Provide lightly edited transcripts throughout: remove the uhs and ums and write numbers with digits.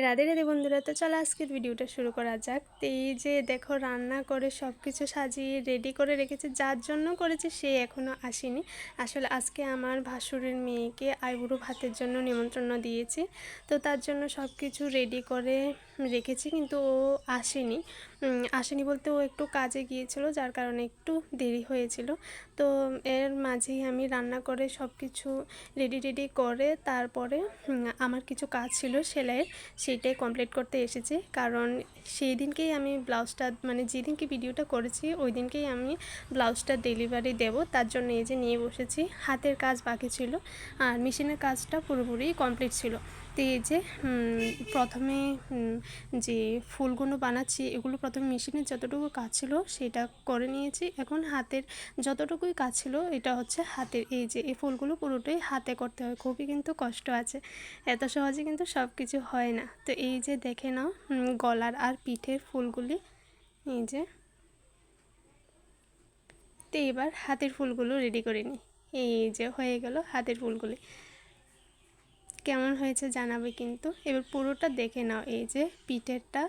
রাধে রাধে বন্ধুরা, তো চলো আজকের ভিডিওটা শুরু করা যাক। তো এই যে দেখো, রান্না করে সব কিছু সাজিয়ে রেডি করে রেখেছে। যার জন্য করেছে সে এখনও আসেনি। আসলে আজকে আমার ভাসুরের মেয়েকে আইবুড়ো ভাতের জন্য নিমন্ত্রণ দিয়েছি, তো তার জন্য সব কিছু রেডি করে রেখেছি, কিন্তু ও আসেনি। আসেনি বলতে ও একটু কাজে গিয়েছিল, যার কারণে একটু দেরি হয়েছিল। তো এর মাঝেই আমি রান্না করে সব কিছু রেডি করে তারপরে আমার কিছু কাজ ছিল সেলাইয়ের, সেইটাই কমপ্লিট করতে এসেছি। কারণ সেই দিনকেই আমি ব্লাউজটা, মানে যেদিনকে ভিডিওটা করেছি ওই দিনকেই আমি ব্লাউজটা ডেলিভারি দেব, তার জন্য এই যে নিয়ে বসেছি। হাতের কাজ বাকি ছিল আর মেশিনের কাজটা পুরোপুরি কমপ্লিট ছিল। তো এই যে প্রথমে যে ফুলগুলো বানাচ্ছি, এগুলো প্রথমে মেশিনের যতটুকু কাজ ছিল সেটা করে নিয়েছি। এখন হাতের যতটুকুই কাজ ছিল, এটা হচ্ছে হাতের এই যে এই ফুলগুলো পুরোটাই হাতে করতে হয়, খুবই কিন্তু কষ্ট আছে, এত সহজে কিন্তু সব কিছু হয় না। তো এই যে দেখে নাও, গলার আর পিঠের ফুলগুলি এই যে। তো এবার হাতের ফুলগুলো রেডি করে নিই। এই যে হয়ে গেল হাতের ফুলগুলি। কেমন হয়েছে জানাবে কিন্তু। এবার পুরোটা দেখে নাও, এই যে পিঠেরটা,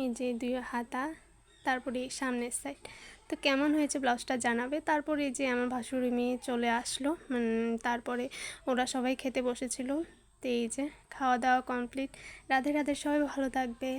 এই যে দুই হাতা, তারপরে সামনের সাইড। তো কেমন হয়েছে ব্লাউজটা জানাবে। তারপরে এই যে আমার ভাসুরি মেয়ে চলে আসলো, তারপরে ওরা সবাই খেতে বসেছিল। তো এই যে খাওয়া দাওয়া কমপ্লিট। রাধে রাধে, সবাই ভালো থাকবে।